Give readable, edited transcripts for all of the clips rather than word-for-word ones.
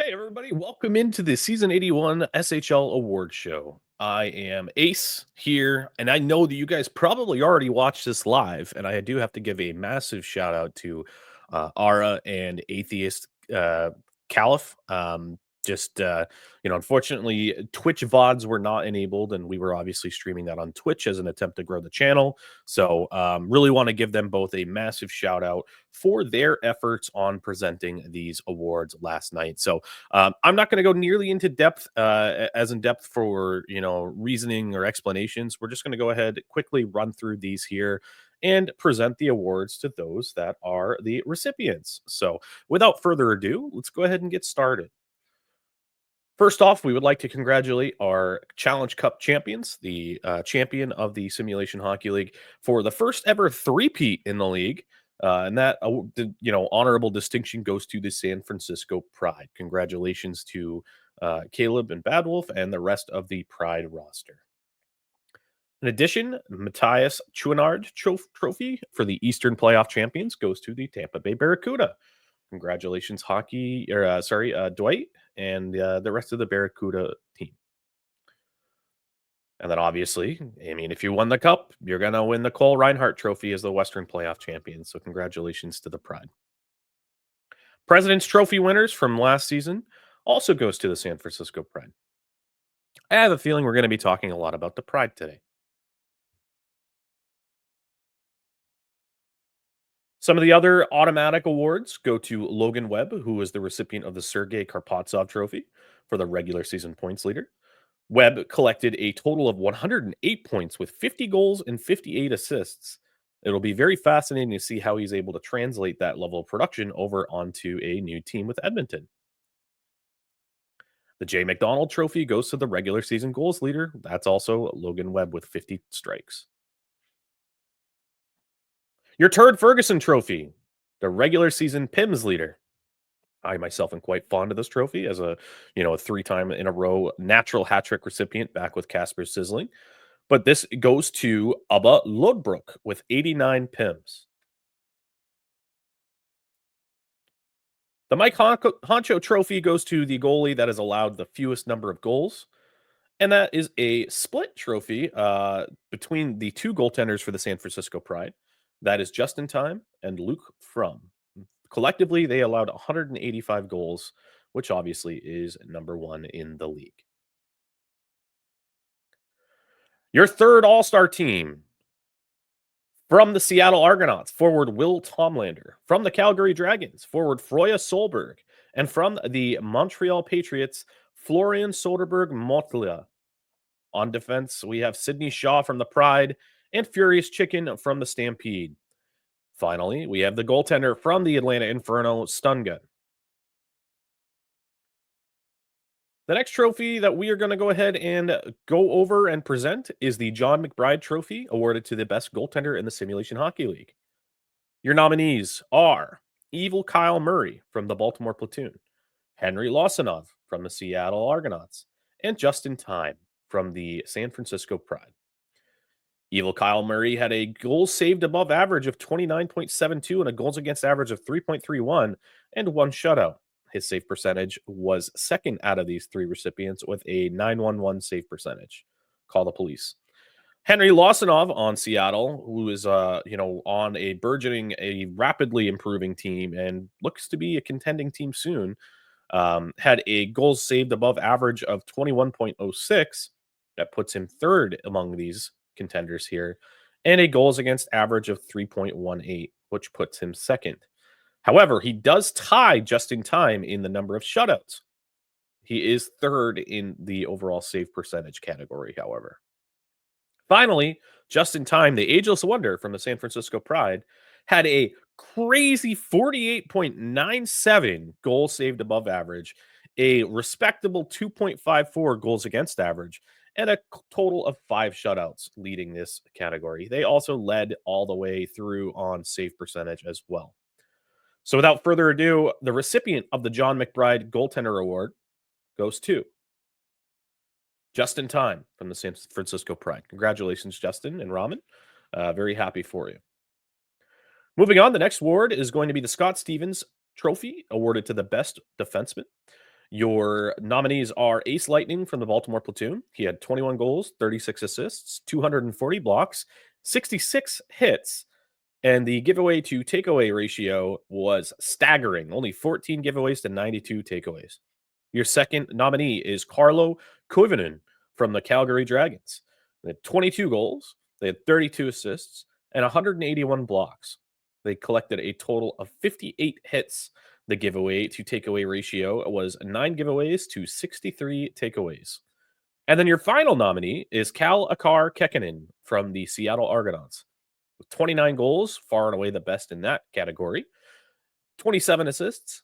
Hey, everybody, welcome into the Season 81 SHL Awards Show. I am Ace here, and I know that you guys probably already watched this live, and I do have to give a massive shout out to Ara and Atheist Caliph. Unfortunately, Twitch VODs were not enabled, and we were obviously streaming that on Twitch as an attempt to grow the channel. So, really want to give them both a massive shout out for their efforts on presenting these awards last night. So, I'm not going to go nearly into depth, as in depth for reasoning or explanations. We're just going to go ahead quickly run through these here and present the awards to those that are the recipients. So, without further ado, let's go ahead and get started. First off, we would like to congratulate our Challenge Cup champions, the champion of the Simulation Hockey League, for the first ever three-peat in the league. And that honorable distinction goes to the San Francisco Pride. Congratulations to Caleb and Badwolf and the rest of the Pride roster. In addition, Matthias Chouinard Trophy for the Eastern Playoff champions goes to the Tampa Bay Barracuda. Congratulations, Dwight and the rest of the Barracuda team. And then obviously, I mean, if you won the cup, you're going to win the Cole Reinhardt Trophy as the Western Playoff champion. So congratulations to the Pride. President's Trophy winners from last season also goes to the San Francisco Pride. I have a feeling we're going to be talking a lot about the Pride today. Some of the other automatic awards go to Logan Webb, who is the recipient of the Sergei Karpatsov Trophy for the regular season points leader. Webb collected a total of 108 points with 50 goals and 58 assists. It'll be very fascinating to see how he's able to translate that level of production over onto a new team with Edmonton. The Jay McDonald Trophy goes to the regular season goals leader. That's also Logan Webb with 50 strikes. Your Turd Ferguson Trophy, the regular season PIMS leader. I myself am quite fond of this trophy as a three-time in a row natural hat trick recipient back with Casper Sizzling. But this goes to Abba Lodbrok with 89 PIMs. The Mike Honcho Trophy goes to the goalie that has allowed the fewest number of goals. And that is a split trophy between the two goaltenders for the San Francisco Pride. That is Justin Time and Luke Frum. Collectively, they allowed 185 goals, which obviously is number one in the league. Your third All-Star team. From the Seattle Argonauts, forward Will Tomlander. From the Calgary Dragons, forward Froya Solberg. And from the Montreal Patriots, Florian Soderberg Motlia. On defense, we have Sidney Shaw from the Pride and Furious Chicken from the Stampede. Finally, we have the goaltender from the Atlanta Inferno, Stungun. The next trophy that we are going to go ahead and go over and present is the John McBride Trophy, awarded to the best goaltender in the Simulation Hockey League. Your nominees are Evil Kyle Murray from the Baltimore Platoon, Henry Lawsonov from the Seattle Argonauts, and Justin Time from the San Francisco Pride. Evil Kyle Murray had a goals saved above average of 29.72 and a goals against average of 3.31 and one shutout. His save percentage was second out of these three recipients with a 911 save percentage. Call the police. Henry Lawsonov on Seattle, who is on a rapidly improving team and looks to be a contending team soon, had a goals saved above average of 21.06. That puts him third among these contenders here, and a goals against average of 3.18, which puts him second. However, he does tie Justin Time in the number of shutouts. He is third in the overall save percentage category, however. Finally, Justin Time, the ageless wonder from the San Francisco Pride, had a crazy 48.97 goals saved above average, a respectable 2.54 goals against average, and a total of 5 shutouts leading this category. They also led all the way through on save percentage as well. So without further ado, the recipient of the John McBride Goaltender Award goes to Justin Time from the San Francisco Pride. Congratulations, Justin and Ramen. Very happy for you. Moving on, the next award is going to be the Scott Stevens Trophy, awarded to the best defenseman. Your nominees are Ace Lightning from the Baltimore Platoon. He had 21 goals, 36 assists, 240 blocks, 66 hits, and the giveaway to takeaway ratio was staggering, only 14 giveaways to 92 takeaways. Your second nominee is Carlo Koivunen from the Calgary Dragons. They had 22 goals, they had 32 assists, and 181 blocks. They collected a total of 58 hits. The giveaway to takeaway ratio was 9 giveaways to 63 takeaways. And then your final nominee is Cal Akar Kekkonen from the Seattle Argonauts. With 29 goals, far and away the best in that category, 27 assists,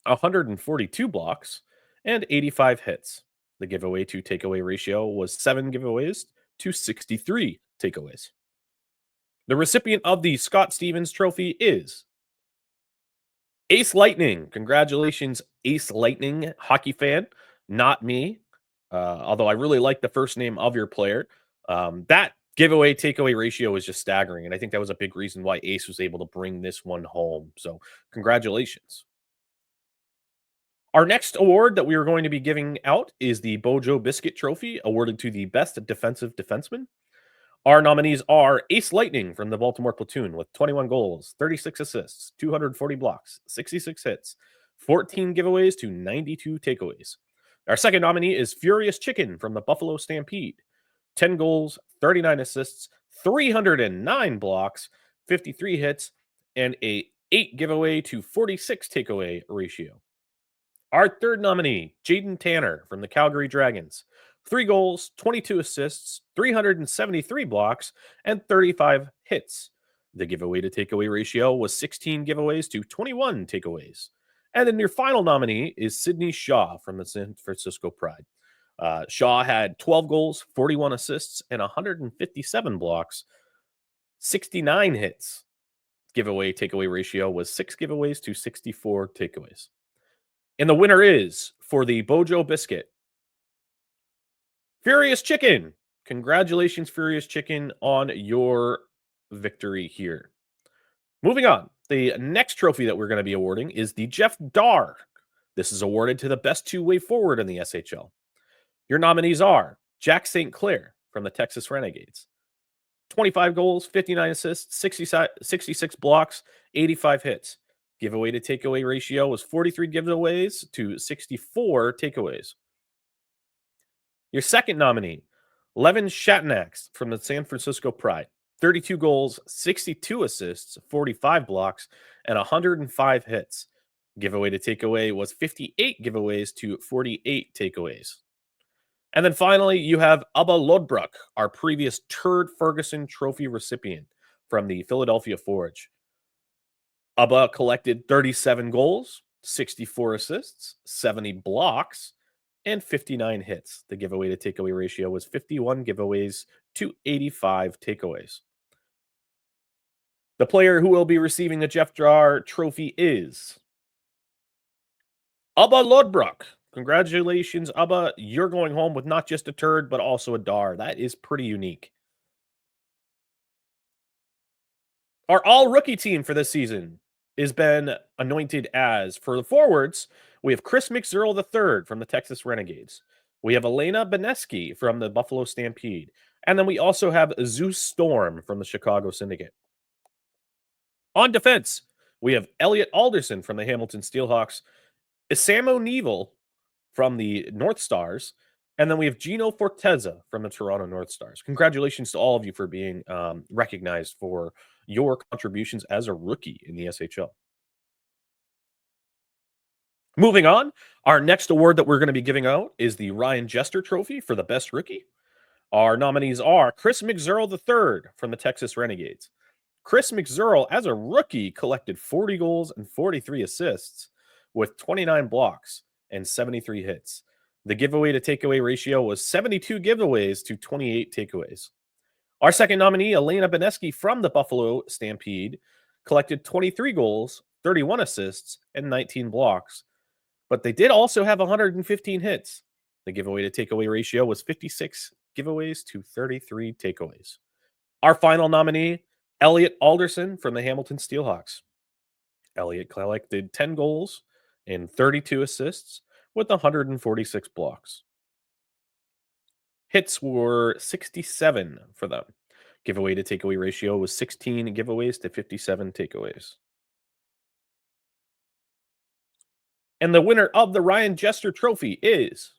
142 blocks, and 85 hits. The giveaway to takeaway ratio was 7 giveaways to 63 takeaways. The recipient of the Scott Stevens Trophy is Ace Lightning. Congratulations, Ace Lightning, hockey fan, not me. Although I really like the first name of your player. That giveaway takeaway ratio is just staggering. And I think that was a big reason why Ace was able to bring this one home. So, congratulations. Our next award that we are going to be giving out is the Bojo Biscuit Trophy, awarded to the best defensive defenseman. Our nominees are Ace Lightning from the Baltimore Platoon with 21 goals, 36 assists, 240 blocks, 66 hits, 14 giveaways to 92 takeaways. Our second nominee is Furious Chicken from the Buffalo Stampede. 10 goals, 39 assists, 309 blocks, 53 hits, and a 8 giveaway to 46 takeaway ratio. Our third nominee, Jaden Tanner from the Calgary Dragons. 3 goals, 22 assists, 373 blocks, and 35 hits. The giveaway to takeaway ratio was 16 giveaways to 21 takeaways. And then your final nominee is Sydney Shaw from the San Francisco Pride. Shaw had 12 goals, 41 assists, and 157 blocks, 69 hits. Giveaway takeaway ratio was 6 giveaways to 64 takeaways. And the winner is, for the Bojo Biscuit, Furious Chicken. Congratulations, Furious Chicken, on your victory here. Moving on, the next trophy that we're going to be awarding is the Jeff Dar. This is awarded to the best two-way forward in the SHL. Your nominees are Jack St. Clair from the Texas Renegades. 25 goals, 59 assists, 66 blocks, 85 hits. Giveaway to takeaway ratio was 43 giveaways to 64 takeaways. Your second nominee, Levin Shatnax from the San Francisco Pride. 32 goals, 62 assists, 45 blocks, and 105 hits. Giveaway to takeaway was 58 giveaways to 48 takeaways. And then finally, you have Abba Lodbrok, our previous Turd Ferguson Trophy recipient from the Philadelphia Forge. Abba collected 37 goals, 64 assists, 70 blocks, and 59 hits. The giveaway to takeaway ratio was 51 giveaways to 85 takeaways. The player who will be receiving the Jeff Jar trophy is Abba Lodbrok. Congratulations, Abba. You're going home with not just a turd, but also a dar. That is pretty unique. Our all rookie team for this season has been anointed as, for the forwards, we have Chris McZerl III from the Texas Renegades. We have Elena Beneski from the Buffalo Stampede. And then we also have Zeus Storm from the Chicago Syndicate. On defense, we have Elliot Alderson from the Hamilton Steelhawks, Isamo Neville from the North Stars, and then we have Gino Forteza from the Toronto North Stars. Congratulations to all of you for being recognized for your contributions as a rookie in the SHL. Moving on, our next award that we're going to be giving out is the Ryan Jester Trophy for the best rookie. Our nominees are Chris McZerl III from the Texas Renegades. Chris McZerl, as a rookie, collected 40 goals and 43 assists with 29 blocks and 73 hits. The giveaway to takeaway ratio was 72 giveaways to 28 takeaways. Our second nominee, Elena Beneski from the Buffalo Stampede, collected 23 goals, 31 assists, and 19 blocks. But they did also have 115 hits. The giveaway to takeaway ratio was 56 giveaways to 33 takeaways. Our final nominee, Elliot Alderson from the Hamilton Steelhawks. Elliot collected 10 goals and 32 assists with 146 blocks. Hits were 67 for them. Giveaway to takeaway ratio was 16 giveaways to 57 takeaways. And the winner of the Ryan Jester Trophy is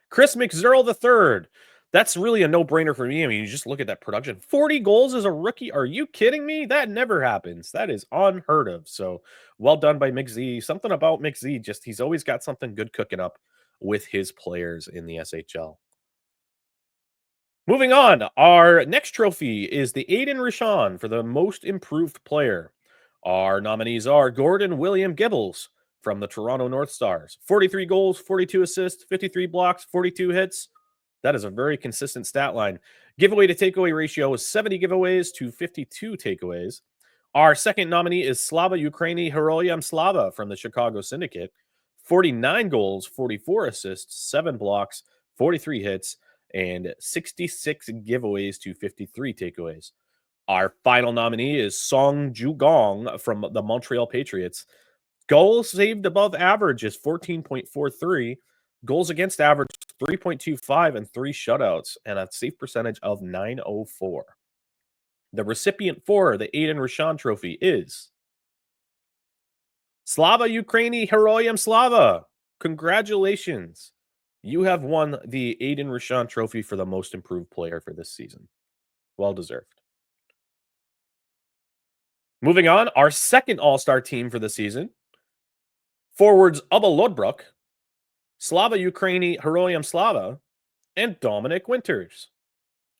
Chris McZerl III. That's really a no-brainer for me. I mean, you just look at that production. 40 goals as a rookie. Are you kidding me? That never happens. That is unheard of. So well done by McZ. Something about McZ, just he's always got something good cooking up with his players in the SHL. Moving on, our next trophy is the Aiden Rashawn for the most improved player. Our nominees are Gordon William Gibbles from the Toronto North Stars. 43 goals, 42 assists, 53 blocks, 42 hits. That is a very consistent stat line. Giveaway to takeaway ratio is 70 giveaways to 52 takeaways. Our second nominee is Slava Ukraini Heroyam Slava from the Chicago Syndicate. 49 goals, 44 assists, 7 blocks, 43 hits, and 66 giveaways to 53 takeaways. Our final nominee is Song Jugong from the Montreal Patriots. Goals saved above average is 14.43. Goals against average 3.25 and 3 shutouts, and a save percentage of 904. The recipient for the Aiden Rashawn Trophy is Slava Ukraini Heroyam Slava. Congratulations. You have won the Aiden Rashawn Trophy for the most improved player for this season. Well deserved. Moving on, our second All-Star team for the season. Forwards Ubba Lodbrok, Slava Ukraini Heroyam Slava, and Dominic Winters.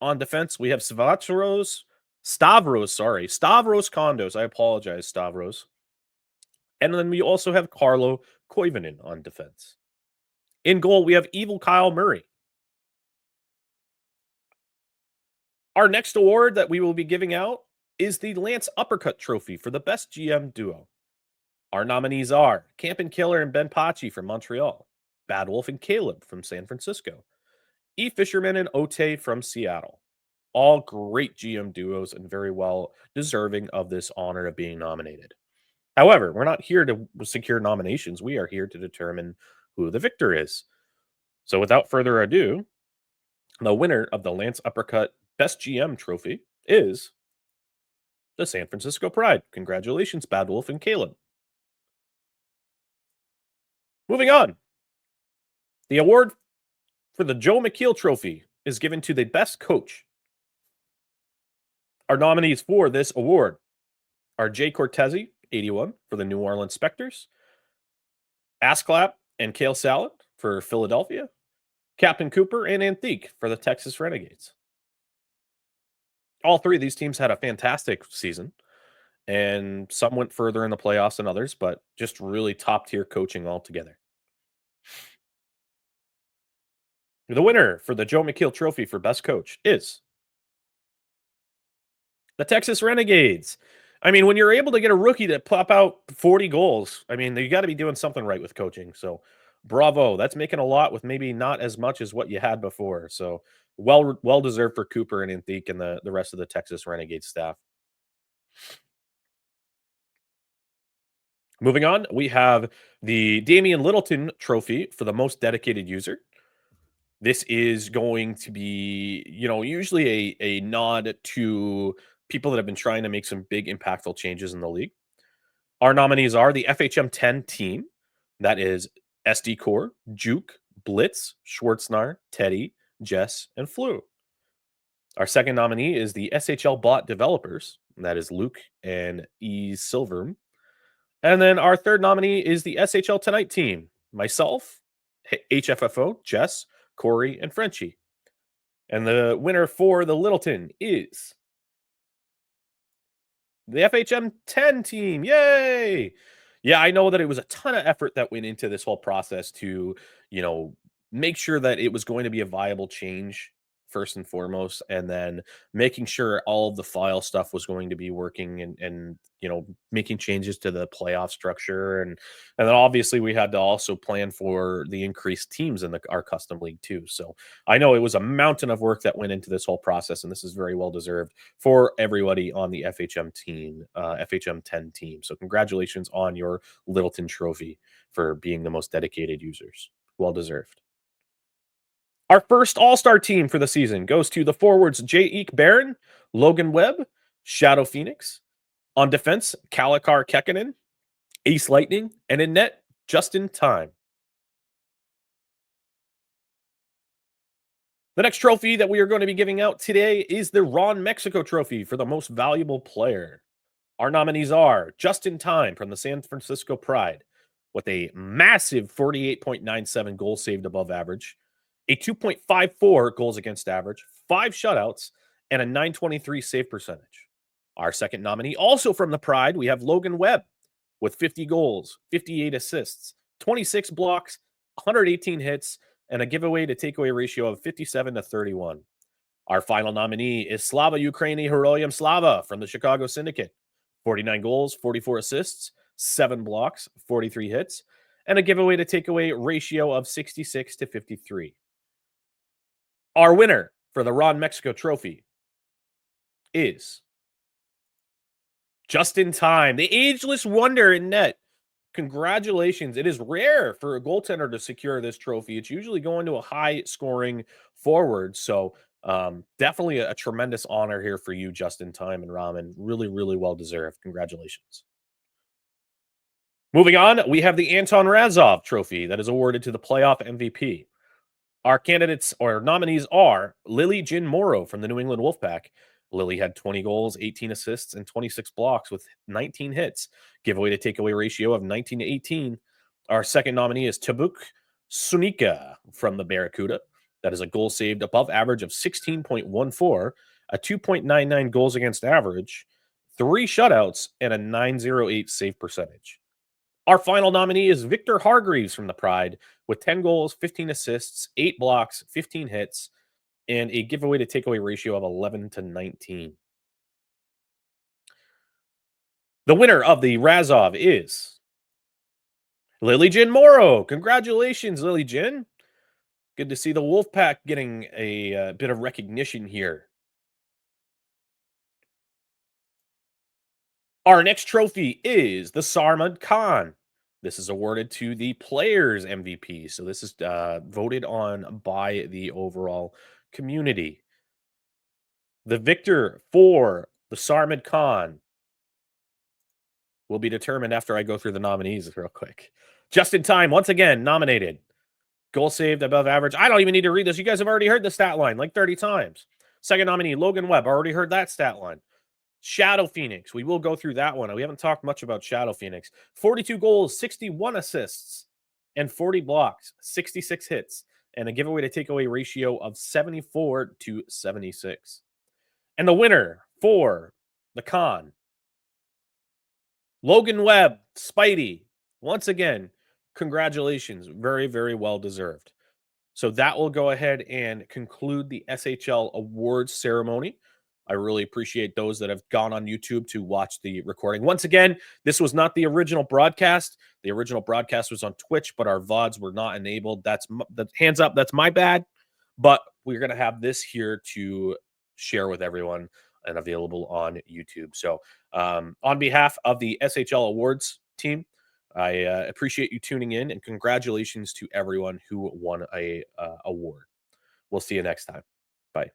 On defense, we have Stavros Condos. I apologize, Stavros. And then we also have Carlo Koivunen on defense. In goal, we have Evil Kyle Murray. Our next award that we will be giving out is the Lance Uppercut Trophy for the best GM duo. Our nominees are Campin Killer and Ben Pachi from Montreal, Bad Wolf and Caleb from San Francisco, E. Fisherman and Ote from Seattle. All great GM duos and very well deserving of this honor of being nominated. However, we're not here to secure nominations. We are here to determine who the victor is. So without further ado, the winner of the Lance Uppercut Best GM Trophy is the San Francisco Pride. Congratulations, Bad Wolf and Caleb. Moving on. The award for the Joe McKeel Trophy is given to the best coach. Our nominees for this award are Jay Cortese, 81, for the New Orleans Specters, Asclap and Kale Salad for Philadelphia, Captain Cooper and Antique for the Texas Renegades. All three of these teams had a fantastic season, and some went further in the playoffs than others, but just really top-tier coaching altogether. The winner for the Joe McKeel Trophy for Best Coach is the Texas Renegades. I mean, when you're able to get a rookie to pop out 40 goals, I mean, you got to be doing something right with coaching. So, bravo. That's making a lot with maybe not as much as what you had before. So, well deserved for Cooper and Antique and the rest of the Texas Renegade staff. Moving on, we have the Damian Littleton Trophy for the most dedicated user. This is going to be, usually a nod to people that have been trying to make some big impactful changes in the league. Our nominees are the FHM 10 team. That is SD Core, Juke, Blitz, Schwartznar, Teddy, Jess, and Flu. Our second nominee is the SHL bot developers. That is Luke and E. Silverm. And then our third nominee is the SHL Tonight team. Myself, HFFO, Jess, Corey, and Frenchie. And the winner for the Littleton is the FHM 10 team. Yay! Yeah, I know that it was a ton of effort that went into this whole process to, make sure that it was going to be a viable change first and foremost, and then making sure all of the file stuff was going to be working, and making changes to the playoff structure, and then obviously we had to also plan for the increased teams in our custom league too. So I know it was a mountain of work that went into this whole process, and this is very well deserved for everybody on the FHM team, FHM 10 team. So congratulations on your Littleton trophy for being the most dedicated users. Well deserved. Our first All-Star team for the season goes to the forwards Jake Barron, Logan Webb, Shadow Phoenix. On defense, Kalikar Kekkonen, Ace Lightning, and in net, Justin Time. The next trophy that we are going to be giving out today is the Ron Mexico Trophy for the most valuable player. Our nominees are Justin Time from the San Francisco Pride with a massive 48.97 goals saved above average, a 2.54 goals against average, 5 shutouts, and a 923 save percentage. Our second nominee, also from the Pride, we have Logan Webb with 50 goals, 58 assists, 26 blocks, 118 hits, and a giveaway to takeaway ratio of 57-31. Our final nominee is Slava Ukraini Heroyam Slava from the Chicago Syndicate. 49 goals, 44 assists, 7 blocks, 43 hits, and a giveaway to takeaway ratio of 66-53. Our winner for the Ron Mexico Trophy is Justin Time, the ageless wonder in net. Congratulations. It is rare for a goaltender to secure this trophy. It's usually going to a high scoring forward. So definitely a tremendous honor here for you, Justin Time and Ramen. Really, really well deserved. Congratulations. Moving on, we have the Anton Razov trophy that is awarded to the playoff MVP. Our candidates or nominees are Lily Jin Morrow from the New England Wolfpack. Lily had 20 goals, 18 assists, and 26 blocks with 19 hits. Giveaway to takeaway ratio of 19-18. Our second nominee is Tabuk Sunika from the Barracuda. That is a goal saved above average of 16.14, a 2.99 goals against average, 3 shutouts, and a 908 save percentage. Our final nominee is Victor Hargreaves from the Pride with 10 goals, 15 assists, 8 blocks, 15 hits, and a giveaway to takeaway ratio of 11-19. The winner of the Razov is Lily Jin Morrow. Congratulations, Lily Jin. Good to see the Wolfpack getting a bit of recognition here. Our next trophy is the Sarmad Khan. This is awarded to the players MVP. So this is voted on by the overall community. The victor for the Sarmad Khan will be determined after I go through the nominees real quick. Justin Time, once again, nominated. Goal saved above average. I don't even need to read this. You guys have already heard the stat line like 30 times. Second nominee, Logan Webb. Already heard that stat line. Shadow Phoenix. We will go through that one. We haven't talked much about Shadow Phoenix. 42 goals, 61 assists, and 40 blocks, 66 hits, and a giveaway to takeaway ratio of 74-76. And the winner for the Con, Logan Webb, Spidey. Once again, congratulations. Very, very well deserved. So that will go ahead and conclude the SHL awards ceremony. I really appreciate those that have gone on YouTube to watch the recording. Once again, this was not the original broadcast. The original broadcast was on Twitch, but our VODs were not enabled. That's the hands up. That's my bad. But we're going to have this here to share with everyone and available on YouTube. So on behalf of the SHL awards team, I appreciate you tuning in, and congratulations to everyone who won a award. We'll see you next time. Bye.